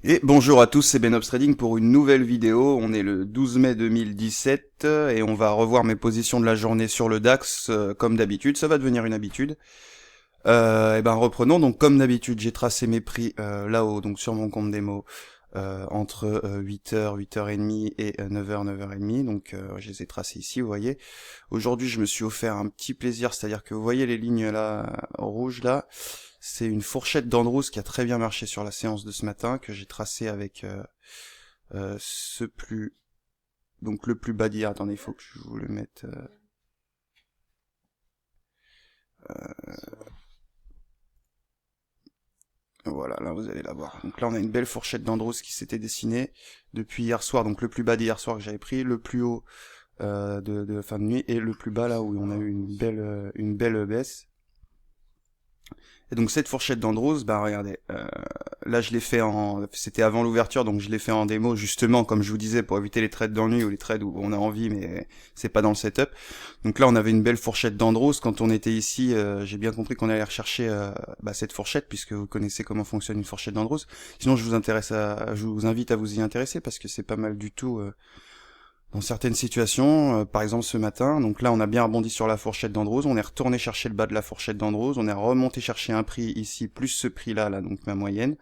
Et bonjour à tous, c'est Benops Trading pour une nouvelle vidéo. On est le 12 mai 2017 et on va revoir mes positions de la journée sur le DAX comme d'habitude. Ça va devenir une habitude. Et ben reprenons. Donc comme d'habitude, j'ai tracé mes prix là-haut, donc sur mon compte démo, entre 8h, 8h30 et 9h, 9h30. Donc je les ai tracés ici, vous voyez. Aujourd'hui, je me suis offert un petit plaisir, c'est-à-dire que vous voyez les lignes là rouges là. C'est une fourchette d'Andrews qui a très bien marché sur la séance de ce matin, que j'ai tracé avec ce plus... Donc le plus bas d'hier, attendez, il faut que je vous le mette... voilà, là vous allez la voir. Donc là on a une belle fourchette d'Andrews qui s'était dessinée depuis hier soir, donc le plus bas d'hier soir que j'avais pris, le plus haut de fin de nuit, et le plus bas là où on a eu une belle baisse. Et donc cette fourchette d'Andrews, bah regardez, là je l'ai fait c'était avant l'ouverture, donc je l'ai fait en démo justement, comme je vous disais, pour éviter les trades d'ennui ou les trades où on a envie mais c'est pas dans le setup. Donc là on avait une belle fourchette d'Andrews. Quand on était ici, j'ai bien compris qu'on allait rechercher cette fourchette, puisque vous connaissez comment fonctionne une fourchette d'Andrews. Sinon je vous invite à vous y intéresser parce que c'est pas mal du tout. Dans certaines situations, par exemple ce matin, donc là on a bien rebondi sur la fourchette d'Andrews, on est retourné chercher le bas de la fourchette d'Andrews, on est remonté chercher un prix ici, plus ce prix-là, là, donc ma moyenne.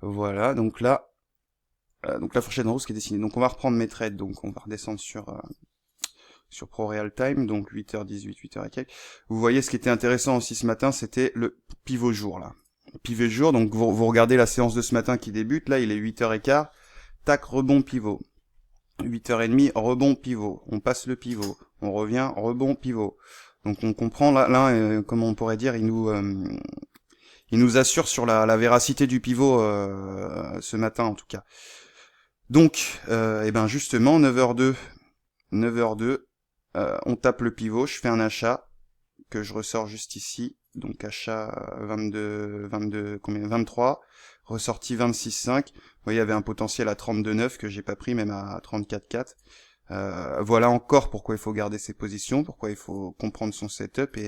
Voilà, donc la fourchette d'Andrews qui est dessinée. Donc on va reprendre mes trades, donc on va redescendre sur Pro Real Time, donc 8h18, 8h et quelques. Vous voyez, ce qui était intéressant aussi ce matin, c'était le pivot jour, là. Pivot jour, donc vous regardez la séance de ce matin qui débute, là il est 8h15, tac, rebond pivot. 8h30, rebond pivot. On passe le pivot. On revient, rebond pivot. Donc on comprend là comment on pourrait dire, il nous assure sur la véracité du pivot ce matin en tout cas. Donc, et ben justement, 9h02, 9h02, on tape le pivot, je fais un achat que je ressors juste ici. Donc achat 22, combien 23, ressorti 26,5. Vous voyez, il y avait un potentiel à 32,9 que j'ai pas pris, même à 34,4. Voilà encore pourquoi il faut garder ses positions, pourquoi il faut comprendre son setup,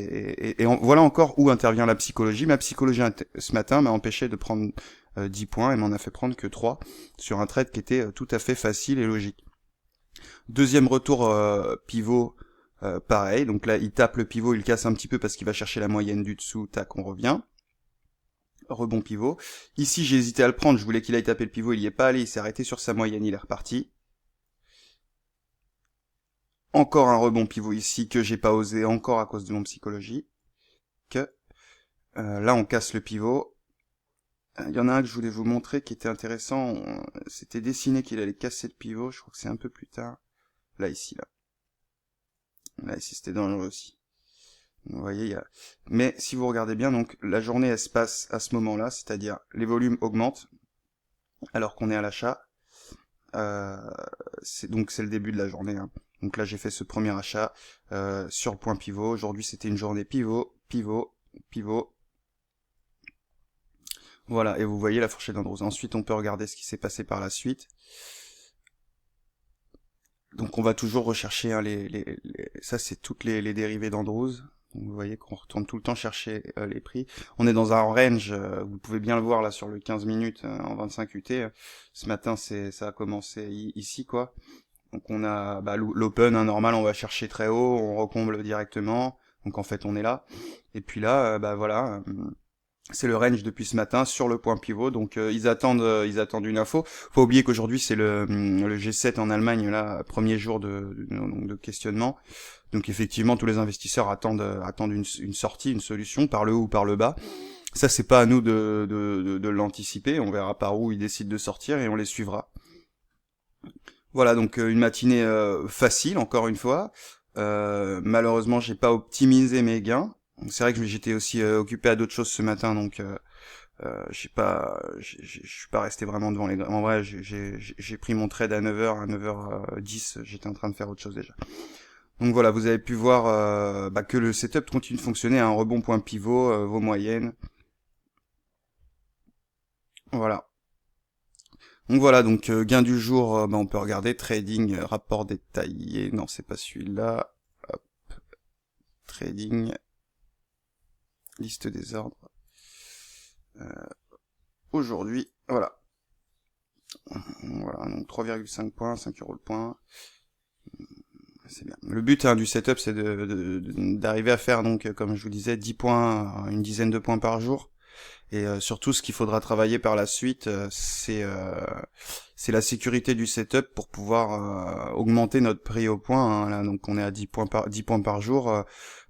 voilà encore où intervient la psychologie. Ma psychologie ce matin m'a empêché de prendre 10 points et m'en a fait prendre que 3 sur un trade qui était tout à fait facile et logique. Deuxième retour pivot, pareil, donc là il tape le pivot, il casse un petit peu parce qu'il va chercher la moyenne du dessous, tac, on revient. Rebond pivot. Ici j'ai hésité à le prendre, je voulais qu'il aille taper le pivot, il y est pas allé, il s'est arrêté sur sa moyenne, il est reparti. Encore un rebond pivot ici que j'ai pas osé, encore à cause de mon psychologie. Que là on casse le pivot. Il y en a un que je voulais vous montrer qui était intéressant. C'était dessiné qu'il allait casser le pivot. Je crois que c'est un peu plus tard. Là ici là. Là ici c'était dangereux aussi. Vous voyez, Mais si vous regardez bien, donc la journée elle se passe à ce moment-là, c'est-à-dire les volumes augmentent alors qu'on est à l'achat. Euh, donc c'est le début de la journée, hein. Donc là j'ai fait ce premier achat sur le point pivot. Aujourd'hui c'était une journée pivot, pivot, pivot. Voilà, et vous voyez la fourchette d'Andrews. Ensuite on peut regarder ce qui s'est passé par la suite. Donc on va toujours rechercher, hein, ça c'est toutes les dérivées d'Andrews. Donc vous voyez qu'on retourne tout le temps chercher les prix. On est dans un range, vous pouvez bien le voir là sur le 15 minutes en 25 UT. Ce matin ça a commencé ici quoi. Donc on a l'open, hein, normal, on va chercher très haut, on recomble directement. Donc en fait on est là. Et puis là, voilà, c'est le range depuis ce matin sur le point pivot. Donc ils attendent une info. Faut oublier qu'aujourd'hui c'est le G7 en Allemagne là, premier jour de questionnement. Donc effectivement tous les investisseurs attendent une sortie, une solution par le haut ou par le bas. Ça c'est pas à nous de l'anticiper. On verra par où ils décident de sortir et on les suivra. Voilà, donc une matinée facile, encore une fois. Malheureusement, j'ai pas optimisé mes gains. C'est vrai que j'étais aussi occupé à d'autres choses ce matin, donc je suis pas resté vraiment devant les. En vrai, j'ai pris mon trade à 9h, à 9h10, j'étais en train de faire autre chose déjà. Donc voilà, vous avez pu voir que le setup continue de fonctionner à un rebond point pivot, vos moyennes. Voilà. Donc voilà, donc gain du jour, on peut regarder trading, rapport détaillé. Non, c'est pas celui-là. Hop, trading, liste des ordres. Aujourd'hui, voilà. donc 3,5 points, 5 euros le point. C'est bien. Le but du setup, c'est d'arriver à faire, donc, comme je vous disais, 10 points, une dizaine de points par jour. Et surtout, ce qu'il faudra travailler par la suite, c'est la sécurité du setup pour pouvoir augmenter notre prix au point. Hein. Là, donc, on est à 10 points par jour.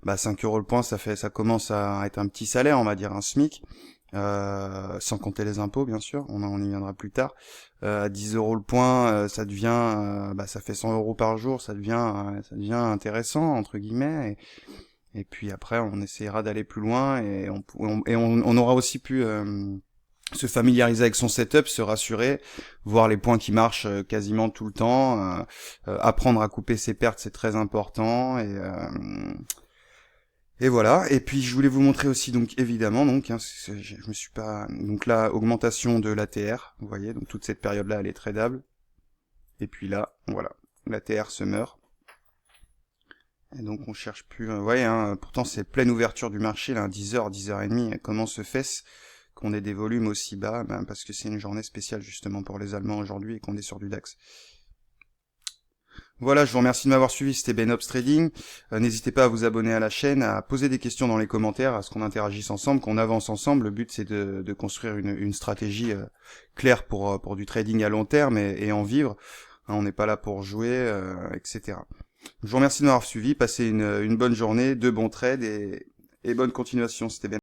5 euros le point, ça commence à être un petit salaire, on va dire un SMIC. Sans compter les impôts, bien sûr. On y viendra plus tard. À 10 euros le point, ça devient, ça fait 100 euros par jour. Ça devient intéressant entre guillemets. Et puis après, on essaiera d'aller plus loin et on aura aussi pu se familiariser avec son setup, se rassurer, voir les points qui marchent quasiment tout le temps, apprendre à couper ses pertes, c'est très important et voilà. Et puis je voulais vous montrer aussi donc évidemment je me suis pas donc là augmentation de l'ATR, vous voyez donc toute cette période là elle est tradable. Et puis là voilà l'ATR se meurt. Et donc on cherche plus, vous voyez, pourtant c'est pleine ouverture du marché, là, 10h, 10h30, comment se fait-ce qu'on ait des volumes aussi bas? Parce que c'est une journée spéciale justement pour les Allemands aujourd'hui et qu'on est sur du DAX. Voilà, je vous remercie de m'avoir suivi, c'était BenOps Trading. N'hésitez pas à vous abonner à la chaîne, à poser des questions dans les commentaires, à ce qu'on interagisse ensemble, qu'on avance ensemble. Le but c'est de construire une stratégie claire pour du trading à long terme et en vivre. On n'est pas là pour jouer, etc. Je vous remercie de m'avoir suivi, passez une bonne journée, de bons trades et bonne continuation, c'était bien.